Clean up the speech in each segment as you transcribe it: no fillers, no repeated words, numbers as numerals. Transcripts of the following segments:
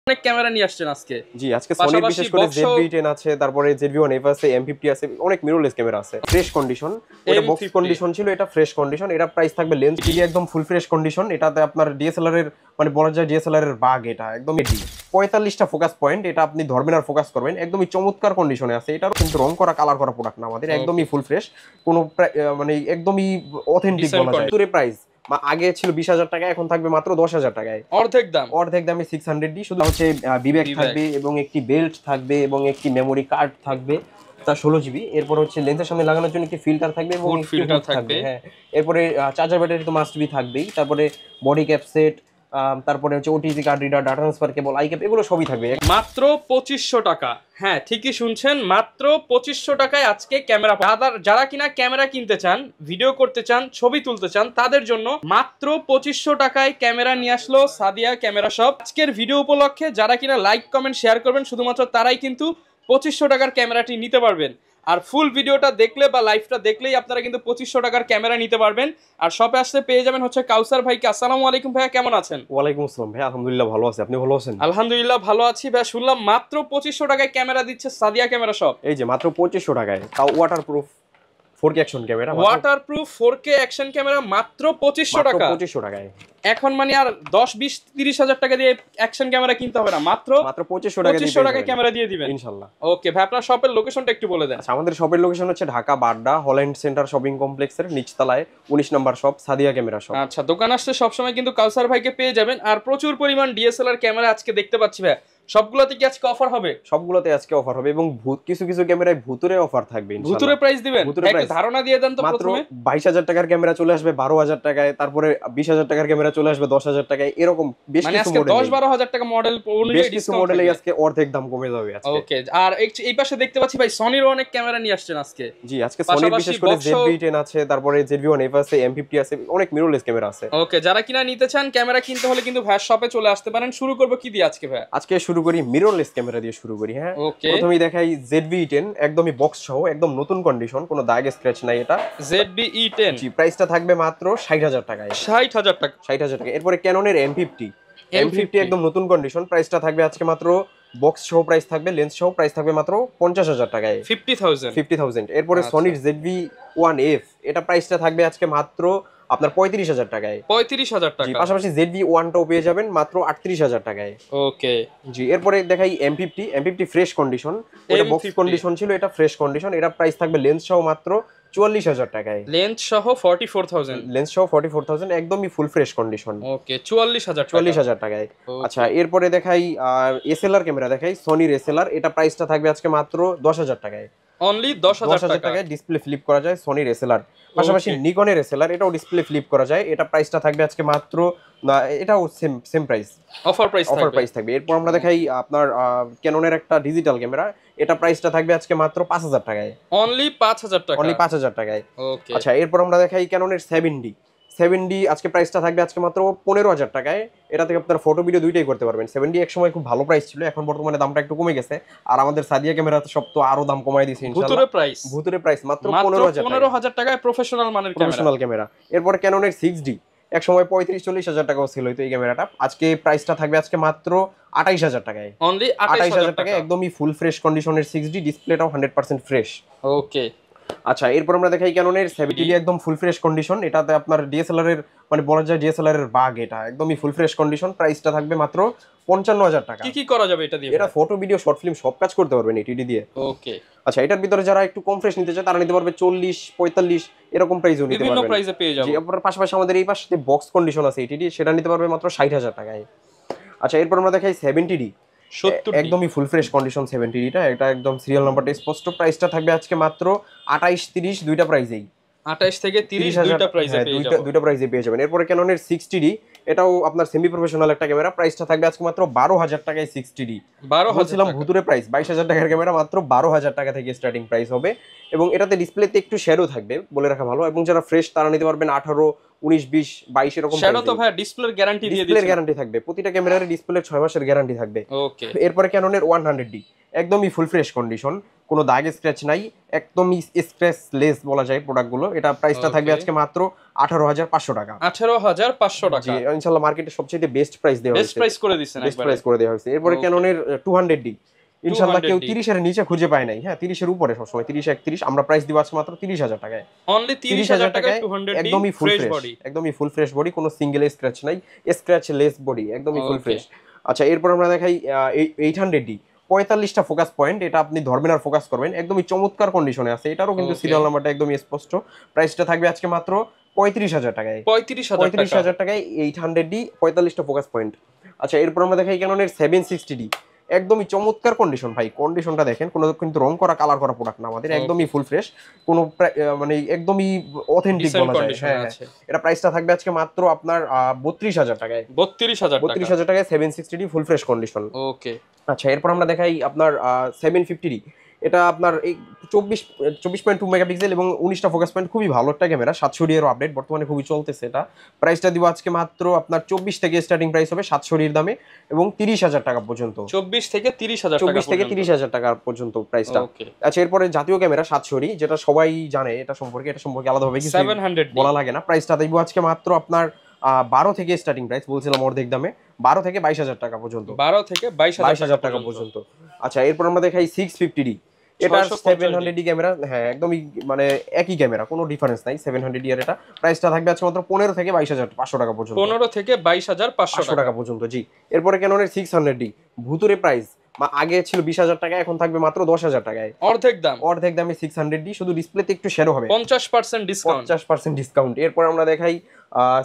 অনেক ক্যামেরা নিয়ে আসছেন আজকে। জি, আজকে সনির বিশেষ করে ZV-10 আছে, তারপরে ZV-1F আছে, M50 আছে, অনেক মিররলেস ক্যামেরা আছে। ফ্রেশ কন্ডিশন, ওটা বক্স কন্ডিশন ছিল, এটা ফ্রেশ কন্ডিশন। এটা প্রাইস থাকবে লেন্স দিয়ে একদম ফুল ফ্রেশ কন্ডিশন। এটাতে আপনার ডিএসএলআর এর মানে বলা যায় ডিএসএলআর এর বাগ, এটা একদম এটি 45টা ফোকাস পয়েন্ট, এটা আপনি ধরবেন আর ফোকাস করবেন, একদমই চমৎকার কন্ডিশনে আছে। এটারও কিন্তু রং করা কালার করা প্রোডাক্ট না আমাদের, একদমই ফুল ফ্রেশ, কোনো মানে একদমই অথেন্টিক বলা যায়। পুরো প্রাইস আগে ছিল 20,000 টাকা, এখন থাকবে মাত্র 10,000 টাকায়, অর্ধেক দামে 600 শুধু হচ্ছে বিবেক থাকবে এবং একটি বেল্ট থাকবে এবং একটি মেমোরি কার্ড থাকবে, তা 16 GB। এরপর হচ্ছে লেন্সের সামনে লাগানোর জন্য একটি ফিল্টার থাকবে এবং ফিল্টার থাকবে, হ্যাঁ। এরপরে চার্জার ব্যাটারি তো মাস্ট বি থাকবেই, তারপরে বডি ক্যাপ সেট, তারপরে হচ্ছে OTG card reader, data transfer cable, I cap, এগুলো সবই থাকবে মাত্র 2500 টাকা। হ্যাঁ, ঠিকই শুনছেন, মাত্র 2500 টাকায় আজকে ক্যামেরা। যারা কিনা ক্যামেরা কিনতে চান, ভিডিও করতে চান, ছবি তুলতে চান, তাদের জন্য মাত্র 2500 টাকায় ক্যামেরা নিয়ে আসলো সাদিয়া ক্যামেরা শপ। আজকের ভিডিও উপলক্ষে যারা কিনা লাইক কমেন্ট শেয়ার করবেন, শুধুমাত্র তারাই কিন্তু 2500 টাকার ক্যামেরাটি নিতে পারবেন। আর ফুল ভিডিওটা দেখলে বা লাইভটা দেখলেই আপনারা কিন্তু 2500 টাকার ক্যামেরা নিতে পারবেন। আর শপে আসলে পেয়ে যাবেন হচ্ছে কাউসার ভাইকে। আসসালামু আলাইকুম ভাইয়া, কেমন আছেন? ওয়ালাইকুম আসসালাম ভাই, আলহামদুলিল্লাহ ভালো আছি, আপনি ভালো আছেন? আলহামদুলিল্লাহ ভালো আছি ভাই। শুনলাম মাত্র 2500 টাকায় ক্যামেরা দিচ্ছে সাদিয়া ক্যামেরা শপ। এই যে মাত্র 2500 টাকায়, তাও waterproof 4K action camera, waterproof 4K action camera মাত্র 2500 টাকা। 2500 টাকায় এখন মানে আর 10 20 30 হাজার টাকা দিয়ে অ্যাকশন ক্যামেরা কিনতে হবে না, মাত্র 2500 টাকায় ক্যামেরা দিয়ে দিবেন ইনশাআল্লাহ। ওকে ভাই, আপনার শপের লোকেশনটা একটু বলে দেন। আচ্ছা, আমাদের শপের লোকেশন হচ্ছে Dhaka Badda Holland centre shopping কমপ্লেক্সের নিচতলায় 19 নম্বর শপ, সাদিয়া ক্যামেরা শপ। আচ্ছা, দোকান আসলে সবসময় কিন্তু কাউসার ভাইকে পেয়ে যাবেন। আর প্রচুর পরিমাণ ডিএসএলআর ক্যামেরা আজকে দেখতে পাচ্ছি ভাই, সবগুলোতে কি আজকে অফার হবে? সবগুলোতে আজকে অফার হবে এবং কিছু কিছু ক্যামেরায় ভুতুরে অফার থাকবে ইনশাআল্লাহ। ভুতুরে প্রাইস দিবেন? একটু ধারণা দিয়ে দেন তো। প্রথমে 22,000 টাকার ক্যামেরা চলে আসবে 12,000 টাকায়, তারপরে 20,000 টাকার ক্যামেরা চলে আসবে 10,000 টাকায়, এরকম বেশ কিছু মডেল, 10-12 হাজার টাকা মডেল বেশ কিছু মডেলে আজকে অর্ধেক দাম কমে যাবে আজকে। ওকে, আর এই পাশে দেখতে পাচ্ছি ভাই সনির অনেক ক্যামেরা নিয়ে আসছেন আজকে। জি, আজকে সনির বিশেষ করে ZV-10 আছে, তারপরে ZV-1F আছে, M50 আছে, অনেক মিররলেস ক্যামেরা আছে। ওকে, যারা কিনা নিতে চান ক্যামেরা কিনতে হলে কিন্তু ভাই শপে চলে আসতে পারেন। শুরু করব কি দিয়ে আজকে ভাই? আজকে শুরু করি মিররলেস ক্যামেরা দিয়ে শুরু করি, হ্যাঁ। প্রথমেই দেখাই ZV-10, একদমই বক্স সহ, একদম নতুন কন্ডিশন, কোনো দাগ স্ক্র্যাচ নাই এটা। ZV-10 জি, প্রাইসটা থাকবে মাত্র 60,000 টাকায়। 60,000 টাকা, 60,000 টাকা। এরপরে ক্যাননের M50 একদম নতুন কন্ডিশন, প্রাইসটা থাকবে আজকে মাত্র বক্স সহ প্রাইস থাকবে, লেন্স সহ প্রাইস থাকবে মাত্র 50,000 টাকায়, 50,000। এরপরে সনির ZV-1F, এটা প্রাইসটা থাকবে আজকে মাত্র আপনার 35,000 টাকায়, 35,000 টাকা। পাশাপাশি ZV-1টাও পেয়ে যাবেন মাত্র 38,000 টাকায়। ওকে জি, এরপরে দেখাই M50 ফ্রেশ কন্ডিশন, এটা বক্স কন্ডিশন ছিল, এটা ফ্রেশ কন্ডিশন। এটা প্রাইস থাকবে লেন্স সহ মাত্র 44,000 টাকায়, লেন্স সহ 44,000, লেন্স সহ 44,000, একদমই ফুল ফ্রেশ কন্ডিশন। ওকে, 44,000 টাকায়। আচ্ছা, এরপরে দেখাই এসএলআর ক্যামেরা, দেখাই সনির এসএলআর, এটা প্রাইসটা থাকবে আজকে মাত্র 10,000 টাকায়, অনলি 10,000 টাকায় ডিসপ্লে ফ্লিপ করা যায় সনির এসএলআর। পাশাপাশি নিকনের এসএলআর, এটাও ডিসপ্লে ফ্লিপ করা যায়, এটা প্রাইসটা থাকবে আজকে মাত্র, এটাও সেম প্রাইস, অফার প্রাইস থাকবে। এরপর আমরা দেখাই আপনার ক্যাননের একটা ডিজিটাল ক্যামেরা, এটা প্রাইসটা থাকবে আজকে মাত্র 5,000 টাকায়, অনলি 5,000 টাকা, অনলি 5,000 টাকায়। ওকে, আচ্ছা, এরপর আমরা দেখাই ক্যাননের 7D আজকে প্রাইসটা থাকবে আজকে মাত্র 15,000 টাকায়। এটা থেকে আপনার ফটো ভিডিও দুইটাই করতে পারবেন। 7D এক সময় খুব ভালো প্রাইস ছিল, এখন বর্তমানে দামটা একটু কমে গেছে। আর আমাদের সাদিয়া ক্যামেরা সব তো আরো দাম কমাই দিয়েছে ইনশাআল্লাহ। ভুতুরে প্রাইস মাত্র 15,000 টাকায় প্রফেশনাল মানের ক্যামেরা। এরপর ক্যাননের 6D, এক সময় 35-40 হাজার টাকাও ছিল হইতো এই ক্যামেরাটা, আজকে প্রাইসটা থাকবে আজকে মাত্র 28,000 টাকায়, অনলি 28,000 টাকায়, একদমই ফুল ফ্রেশ কন্ডিশনের 6D, ডিসপ্লেটাও 100% ফ্রেশ। ওকে, আচ্ছা, এরপর আমরা দেখাই ক্যাননের 70D, একদম ফুল ফ্রেশ কন্ডিশন। এটাতে আপনার ডিএসএলআর এর মানে বলা যায় ডিএসএলআর এর বাগ, এটা একদমই ফুল ফ্রেশ কন্ডিশন। প্রাইসটা থাকবে মাত্র 55,000 টাকা। কি করা যাবে এটা দিয়ে? এটা ফটো ভিডিও শর্ট ফিল্ম সব কাজ করতে পারবেন এটিডি দিয়ে। ওকে, আচ্ছা, এটার ভিতরে যারা একটু কম ফ্রেশ নিতে চায় তারা নিতে পারবে 40-45 এরকম প্রাইসও নিতে পারবে, বিভিন্ন প্রাইসে পেয়ে যাবে। জি, এরপর পাশাপাশি আমাদের এই পাশে বক্স কন্ডিশন আছে এটিডি, সেটা নিতে পারবে মাত্র 60,000 টাকায়। আচ্ছা, এরপর আমরা দেখাই 70D, একদমই ফুল ফ্রেশ কন্ডিশন 70Dটা, এটা একদম সিরিয়াল নাম্বারটা স্পষ্ট। প্রাইসটা থাকবে আজকে মাত্র 28-30 দুইটা প্রাইসেই, 28 থেকে 30 দুইটা প্রাইসে পেয়ে যাবেন। এরপরে ক্যাননের 60D, এটাও আপনার সেমি প্রফেশনাল একটা ক্যামেরা, প্রাইসটা থাকবে আজকে মাত্র 12,000 টাকায়। 60D বলছিলাম ভুতুরে প্রাইস, 22,000 টাকার ক্যামেরা মাত্র 12,000 টাকা থেকে স্টার্টিং প্রাইস হবে। এবং এটাতে ডিসপ্লেতে একটু শ্যাডো থাকবে, বলে রাখা ভালো। এবং যারা ফ্রেশ তারা নিতে পারবেন 18, 19, 20, 22 এরকম। শ্যাডো তো ভাই ডিসপ্লের গ্যারান্টি দিয়ে দিচ্ছে, ডিসপ্লের গ্যারান্টি থাকবে, প্রতিটা ক্যামেরার ডিসপ্লের 6 মাসের গ্যারান্টি থাকবে। ওকে, এরপরে ক্যাননের 100D, একদমই ফুল ফ্রেশ কন্ডিশন, কোনো দাগ স্ক্র্যাচ নাই, একদমই স্ক্র্যাচলেস বলা যায় প্রোডাক্টগুলো। এটা প্রাইসটা থাকবে আজকে মাত্র 18,500 টাকা। 18,500 টাকা, জি ইনশাআল্লাহ মার্কেটে সবচেয়ে বেস্ট প্রাইস দেওয়া হয়েছে, বেস্ট প্রাইস করে দিয়েছেন, বেস্ট প্রাইস করে দেওয়া হয়েছে। এরপরে ক্যাননের 200D ইনশাআল্লাহ কেউ 30 এর নিচে খুঁজে পায় নাই, হ্যাঁ 30 এর উপরে সবসময় 30 31, আমরা প্রাইস দিব আজকে মাত্র 30,000 টাকায়, অনলি 30,000 টাকায় 200D একদমই ফুল ফ্রেশ বডি, একদমই ফুল ফ্রেশ বডি, কোনো সিঙ্গেল স্ক্র্যাচ নাই, স্ক্র্যাচলেস বডি, একদমই ফুল ফ্রেশ। আচ্ছা এরপর আমরা দেখাই 800D 45টা ফোকাস পয়েন্ট, এটা আপনি ধরবেন আর ফোকাস করবেন, একদমই চমৎকার কন্ডিশনে আছে। এটারও কিন্তু সিরিয়াল নাম্বারটা একদমই স্পষ্ট। প্রাইসটা থাকবে আজকে মাত্র 35,000 টাকায়, 35,000 টাকায় 800D 45টা ফোকাস পয়েন্ট। আচ্ছা এরপর আমরা দেখাই ক্যাননের 760D, একদমই চমৎকার কন্ডিশন ভাই, কন্ডিশনটা দেখেন, কোনো কিন্তু রং করা কালার করা প্রোডাক্ট না আমাদের, একদমই ফুল ফ্রেশ, কোনো মানে একদমই অথেন্টিক বলা যায়। হ্যাঁ এটা প্রাইসটা থাকবে আজকে মাত্র আপনার 32,000 টাকায়, 32,000 টাকায় 760D ফুল ফ্রেশ কন্ডিশন। ওকে আচ্ছা এরপর আমরা দেখাই আপনার 750D, এটা আপনার এই 24.2 মেগাপিক্সেল এবং 19টা ফোকাস পয়েন্ট, খুবই ভালো একটা ক্যামেরা, 700D এর আপডেট বর্তমানে খুবই চলতেছে। এটা প্রাইসটা দিব আজকে মাত্র আপনার 24 থেকে স্টার্টিং প্রাইস হবে 700D এর দামে এবং 30,000 টাকা পর্যন্ত, 24 থেকে 30,000 টাকা পর্যন্ত প্রাইসটা। আচ্ছা এরপরে জাতীয় ক্যামেরা 700D, যেটা সবাই জানে, এটা সম্পর্কে আলাদাভাবে কিছু বলা লাগে না। প্রাইসটা দিব আজকে মাত্র আপনার 12 থেকে স্টার্টিং প্রাইস বলছিলাম অর্ধেক দামে, 12 থেকে 22,000 টাকা পর্যন্ত, 12 থেকে 22,000 টাকা পর্যন্ত। আচ্ছা এরপর আমরা দেখাই 650D, এটা 700D ক্যামেরা, হ্যাঁ একদমই মানে একই ক্যামেরা, কোনো ডিফারেন্স নাই 700D এর। এটা প্রাইসটা থাকবে আজকে মাত্র 15 থেকে 22,500 টাকা পর্যন্ত, 15 থেকে 22,500 টাকা পর্যন্ত। জি এরপরে ক্যাননের 600D ভুতুরে প্রাইস, আগে ছিল 20,000 টাকা, এখন থাকবে মাত্র 10,000 টাকায়, অর্ধেক দামে 600D, শুধু ডিসপ্লেতে একটু শ্যাডো হবে, 50% ডিসকাউন্ট। এরপর আমরা দেখাই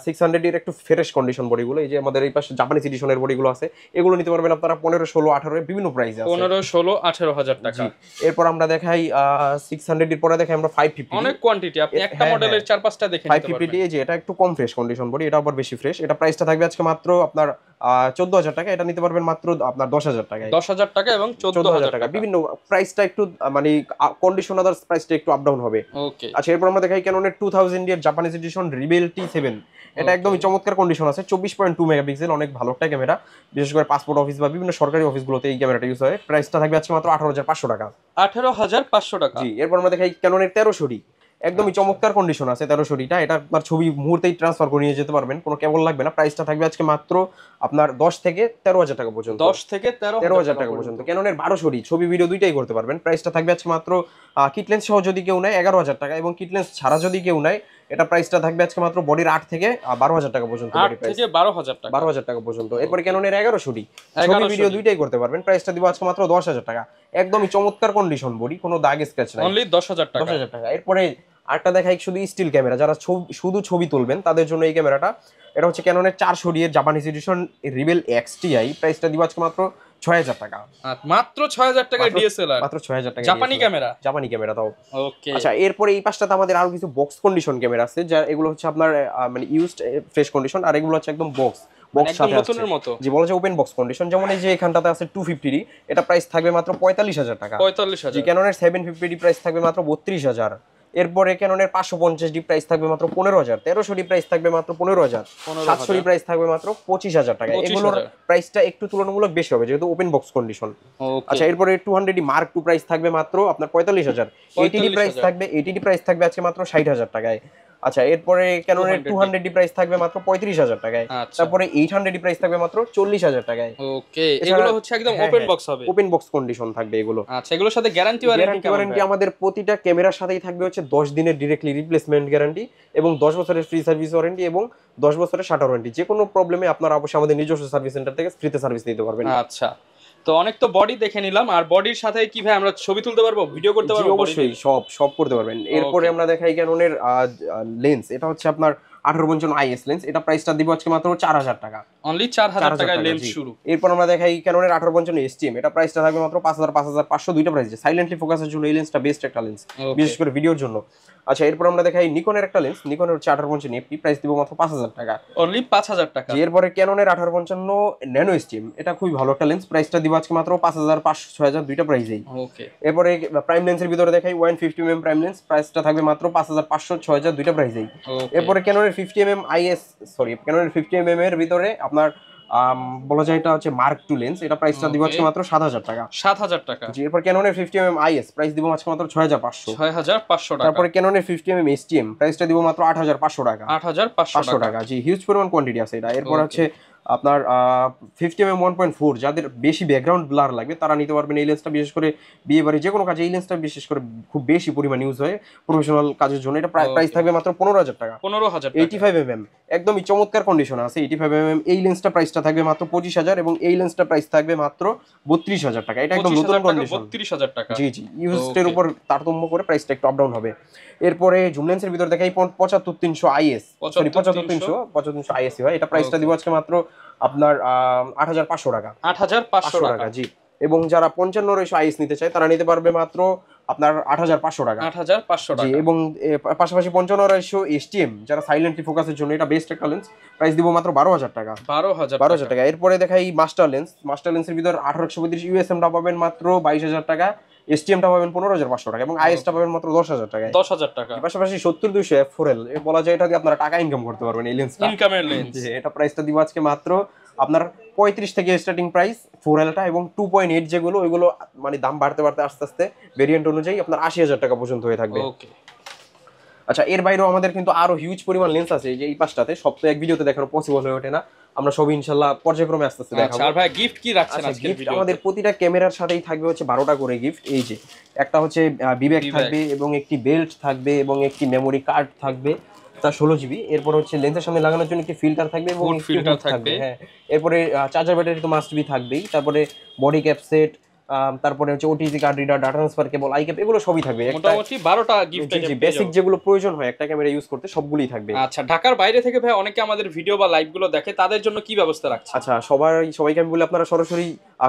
600D এর একটু ফ্রেশ কন্ডিশন বডিগুলো, এই যে আমাদের এই পাশে জাপানিজ এডিশনের বডিগুলো আছে, এগুলো নিতে পারবেন আপনারা 15, 16, 18 বিভিন্ন প্রাইসে আছে, 15, 16, 18,000 টাকা। এরপর আমরা দেখাই 600D এর পরে দেখাই আমরা 550, অনেক কোয়ান্টিটি, আপনি একটা মডেলের 4-5টা দেখে নিতে পারবেন। 550D যে এটা একটু কম ফ্রেশ কন্ডিশন বডি, এটা আবার বেশি ফ্রেশ। এটা প্রাইসটা থাকবে আজকে মাত্র আপনার 14,000 টাকা, এটা নিতে পারবেন মাত্র আপনার 10,000 টাকায়, 10,000 টাকা এবং 14,000 টাকা, বিভিন্ন প্রাইসটা একটু মানে কন্ডিশন আদার্স প্রাইসটা একটু আপ ডাউন হবে। ওকে আচ্ছা এরপর আমরা দেখাই ক্যাননের 2000D এর জাপানিজ এডিশন রিবেল T7, এটা একদমই চমৎকার কন্ডিশন আছে, 24.2 মেগাপিক্সেল, অনেক ভালো একটা ক্যামেরা, বিশেষ করে পাসপোর্ট অফিস বা বিভিন্ন সরকারি অফিসগুলোতে এই ক্যামেরাটা ইউজ হয়। প্রাইসটা থাকবে আজকে মাত্র 18,500 টাকা, 18,500 টাকা। জি এরপর আমরা দেখাই ক্যাননের 1300D, একদমই চমৎকার কন্ডিশন আছে 1300Dটা, এটা আপনার ছবি মুহূর্তেই ট্রান্সফার করে নিয়ে যেতে পারবেন, কোনো কেবল লাগবে না। প্রাইসটা থাকবে আজকে মাত্র আপনার 10 থেকে 13,000 টাকা পর্যন্ত, 10 থেকে 13,000 টাকা পর্যন্ত। ক্যাননের 1200D ছবি ভিডিও দুইটাই করতে পারবেন, প্রাইসটা থাকবে আজকে মাত্র কিট লেন্স সহ যদি কেউ নেয় 11,000 টাকা, এবং কিট লেন্স ছাড়া যদি কেউ নেয় এটা প্রাইসটা থাকবে আজকে মাত্র বডির 8 থেকে 12,000 টাকা পর্যন্ত, 8 থেকে 12,000 টাকা, 12,000 টাকা পর্যন্ত। এরপর ক্যাননের 1100D ছবি ভিডিও দুইটাই করতে পারবেন, প্রাইসটা দিব আজকে মাত্র 10,000 টাকা, একদমই চমৎকার কন্ডিশন বডি, কোনো দাগ স্ক্র্যাচ নাই, অনলি 10,000 টাকা, 10,000 টাকা। এরপরে আরেকটা দেখাই শুধু স্টিল ক্যামেরা, যারা শুধু ছবি তুলবেন তাদের জন্য এই ক্যামেরাটা, এটা হচ্ছে ক্যাননের 400D এর জাপানিজ এডিশন রিবেল XTI, প্রাইসটা দিব আজকে মাত্র 6,000 টাকা, মাত্র 6,000 টাকা ডিএসএলআর, মাত্র 6,000 টাকা জাপানি ক্যামেরা তাও। ওকে আচ্ছা এরপরে এই পাশটাতে আমাদের আরো কিছু বক্স কন্ডিশন ক্যামেরা আছে, যা এগুলো হচ্ছে আপনার মানে ইউজড ফ্রেশ কন্ডিশন, আর এগুলো হচ্ছে একদম বক্স সাথে নতুনের মতো, জি বলা যায় ওপেন বক্স কন্ডিশন। যেমন এই যে এখানটাতে আছে 250D, এটা প্রাইস থাকবে মাত্র 45,000 টাকা, 45,000। জি ক্যাননের 750D প্রাইস থাকবে মাত্র 32,000। এরপরে ক্যাননের 550D প্রাইস থাকবে মাত্র 15,000, 1300D প্রাইস থাকবে মাত্র 15,000, 700D প্রাইস থাকবে মাত্র 25,000 টাকা। এগুলোর প্রাইসটা একটু তুলনামূলক বেশি হবে যেহেতু ওপেন বক্স কন্ডিশন। আচ্ছা এরপরে 200D Mark II প্রাইস থাকবে মাত্র আপনার 45,000, 80D প্রাইস থাকবে আজকে মাত্র 60,000 টাকায়। আচ্ছা এরপরে ক্যাননের 200D প্রাইস থাকবে মাত্র 35,000 টাকায়, তারপরে 800D প্রাইস থাকবে মাত্র 40,000 টাকায়। ওকে এগুলো হচ্ছে একদম ওপেন বক্স হবে, ওপেন বক্স কন্ডিশন থাকবে এগুলো। আচ্ছা এগুলোর সাথে গ্যারান্টি ওয়ারেন্টি আমাদের প্রতিটা ক্যামেরার সাথেই থাকবে হচ্ছে 10 দিনের ডাইরেক্টলি রিপ্লেসমেন্ট গ্যারান্টি এবং 10 বছরের ফ্রি সার্ভিস ওয়ারেন্টি এবং 10 বছরের শাটার ওয়ারেন্টি। যে কোনো প্রবলেমে আপনারা অবশ্যই আমাদের নিজস্ব সার্ভিস সেন্টার থেকে ফ্রিতে সার্ভিস নিতে পারবেন। আচ্ছা তো অনেক তো বডি দেখে নিলাম, আর বডির সাথে কি ভাই আমরা ছবি তুলতে পারবো, ভিডিও করতে পারবো? অবশ্যই সব করতে পারবেন। এরপরে আমরা দেখাই ক্যাননের লেন্স, এটা হচ্ছে আপনার 1855 IS লেন্স, এটা প্রাইসটা দিব আজকে মাত্র 4,000 টাকা, অনলি 4,000 টাকায় লেন্স শুরু। এরপর আমরা দেখাই ক্যাননের 1855 STM, এটা প্রাইসটা থাকবে মাত্র 5,000, 5,500 দুইটা প্রাইস। সাইলেন্টলি ফোকাসের জন্য এই লেন্সটা বেস্ট একটা লেন্স, বিশেষ করে ভিডিওর জন্য। আচ্ছা এরপর আমরা দেখাই নিকনের একটা লেন্স, নিকনের হচ্ছে 1855 FP, প্রাইস দিব মাত্র 5,000 টাকা, অনলি 5,000 টাকা। এরপরে ক্যাননের 1855 ন্যানো STM, এটা খুবই ভালো একটা লেন্স, প্রাইসটা দিব আজকে মাত্র 5,000, 5,000, 6,000 দুইটা প্রাইসেই। ওকে এরপরে প্রাইম লেন্সের ভিতরে দেখাই 150mm প্রাইম লেন্স, প্রাইসটা থাকবে মাত্র 5,500, 6,000 দুইটা প্রাইসেই। এরপরে ক্যাননের 50mm এর ভিতরে আপনার বলা যায় এটা হচ্ছে মার্ক টু লেন্স, এটা প্রাইসটা দিব আজকে মাত্র 7000 টাকা। 7000 টাকা। জি, এরপর ক্যাননের 50mm IS প্রাইস দিব আজকে মাত্র 6500। 6500 টাকা। তারপরে ক্যাননের 50mm STM প্রাইসটা দিব মাত্র 8500 টাকা। 8500 টাকা। জি, হিউজ পরিমাণ কোয়ান্টিটি আছে এটা। এরপর হচ্ছে আপনার 50mm 1.4, যাদের বেশি ব্যাকগ্রাউন্ড ব্লার লাগবে তারা নিতে পারবেন এই লেন্সটা। বিশেষ করে বিয়ে বাড়ি যে কোনো কাজে এই লেন্সটা বিশেষ করে খুব বেশি পরিমাণ ইউজ হয় প্রফেশনাল কাজের জন্য। এটা প্রাইস থাকবে মাত্র 15000 টাকা। 15000 টাকা। 85mm একদমই চমৎকার কন্ডিশন আছে। 85mm এই লেন্সটা প্রাইসটা থাকবে মাত্র 25000 এবং এই লেন্সটা প্রাইস থাকবে মাত্র 32000 টাকা। এটা একদম নতুন কন্ডিশন। 32000 টাকা। জি জি, ইউজড উপর তারতম্য করে প্রাইসটা একটু আপ ডাউন হবে। এরপরে জুম লেন্সের ভিতর দেখাই 75300 IS, সরি 75300 IS হয়। এটা প্রাইসটা দিব আজকে মাত্র আপনার 8500 টাকা। 8500 টাকা। জি, এবং যারা 55 IS নিতে চায় তারা নিতে পারবে মাত্র আপনার 8500 টাকা। 8500 টাকা। জি, এবং পাশাপাশি 55 STM যারা সাইলেন্টলি ফোকাসের জন্য এটা বেস্ট একটা লেন্স, প্রাইস দিব মাত্র 12000 টাকা। 12000 টাকা। এরপরে দেখাই মাস্টার লেন্সের ভিতর 1832 USM টা পাবেন মাত্র 22000 টাকা, STM টা পাবেন 15500 টাকা এবং IS টা পাবেন মাত্র 10000 টাকা। 10000 টাকা। পাশাপাশি 70200 f4L বলা যায় এটা দিয়ে আপনারা টাকা ইনকাম করতে পারবেন এই লেন্সটা। ইনকামের লেন্স। এটা প্রাইসটা দিব আজকে মাত্র আপনার 35 থেকে স্টার্টিং প্রাইস 4L টা, এবং 2.8 যেগুলো ওইগুলো মানে দাম বাড়তে বাড়তে আস্তে আস্তে ভেরিয়েন্ট অনুযায়ী আপনার 80000 টাকা পর্যন্ত হয়ে থাকবে। ওকে। আচ্ছা, এর বাইরেও আমাদের কিন্তু আরো হিউজ পরিমাণ লেন্স আছে এই যে এই পাশটাতে। সব তো এক ভিডিওতে দেখানো পসিবল হয়ে ওঠে না, আমরা সব ইনশাআল্লাহ পর্যায়ক্রমে আস্তে আস্তে দেখাবো। আর ভাই গিফট কি রাখছেন আজকে ভিডিওতে? আমাদের প্রতিটা ক্যামেরার সাথেই থাকবে হচ্ছে 12টা করে গিফট। এই যে একটা হচ্ছে বিবেক থাকবে এবং একটি বেল্ট থাকবে এবং একটি মেমোরি কার্ড থাকবে, তা 16 GB। এরপর হচ্ছে লেন্সের সামনে লাগানোর জন্য একটি ফিল্টার থাকবে এবং ফিল্টার থাকবে। হ্যাঁ, এরপরে চার্জার ব্যাটারি তো মাস্ট বি থাকবেই। তারপরে বডি ক্যাপ সেট, তারপরে হচ্ছে OTG card reader, data transfer cable, I cap, এগুলো সবই থাকবে। মোটামুটি 12টা গিফট আইটেম বেসিক যেগুলো প্রয়োজন হয় একটা ক্যামেরা ইউজ করতে সবগুলোই থাকবে। আচ্ছা, ঢাকার বাইরে থেকে ভাই অনেকে আমাদের ভিডিও বা লাইভ গুলো দেখে, তাদের জন্য কি ব্যবস্থা রাখছে? আচ্ছা, সবাইকে আমি বলি আপনারা সরাসরি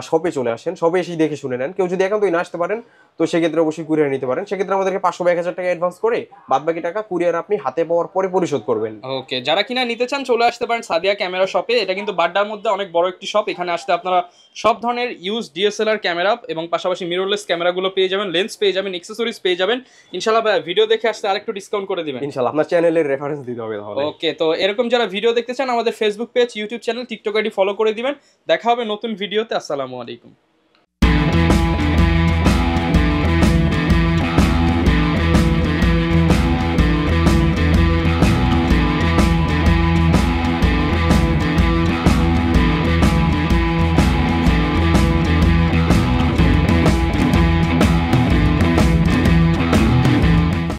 শপে চলে আসেন, শপে এসে দেখে শুনে নেন। কেউ যদি একান্তই না আসতে পারেন তো সেক্ষেত্রে অবশ্যই কুরিয়ার নিতে পারেন। সেক্ষেত্রে আমাদেরকে 500 বা 1000 টাকা অ্যাডভান্স করে বাদবাকি টাকা কুরিয়ার আপনি হাতে পাওয়ার পরে পরিশোধ করবেন। ওকে, যারা কিনা নিতে চান চলে আসতে পারেন সাদিয়া ক্যামেরা শপে। এটা কিন্তু বাড্ডার মধ্যে অনেক বড় একটি শপ। এখানে আসতে আপনারা সব ধরনের ইউজ DSLR ক্যামেরা এবং পাশাপাশি মিররলেস ক্যামেরাগুলো পেয়ে যাবেন, লেন্স পেয়ে যাবেন, অ্যাকসেসরিজ পেয়ে যাবেন। ইনশাআল্লাহ ভাই ভিডিও দেখে আসতে আরেকটু ডিসকাউন্ট করে দিবেন ইনশাআল্লাহ। আপনার চ্যানেলের রেফারেন্স দিতে হবে তাহলে। ওকে, তো এরকম যারা ভিডিও দেখতে চান আমাদের Facebook page, YouTube channel, TikTok ID follow করে দিবেন। দেখা হবে নতুন ভিডিওতে। আসসালামু আলাইকুম।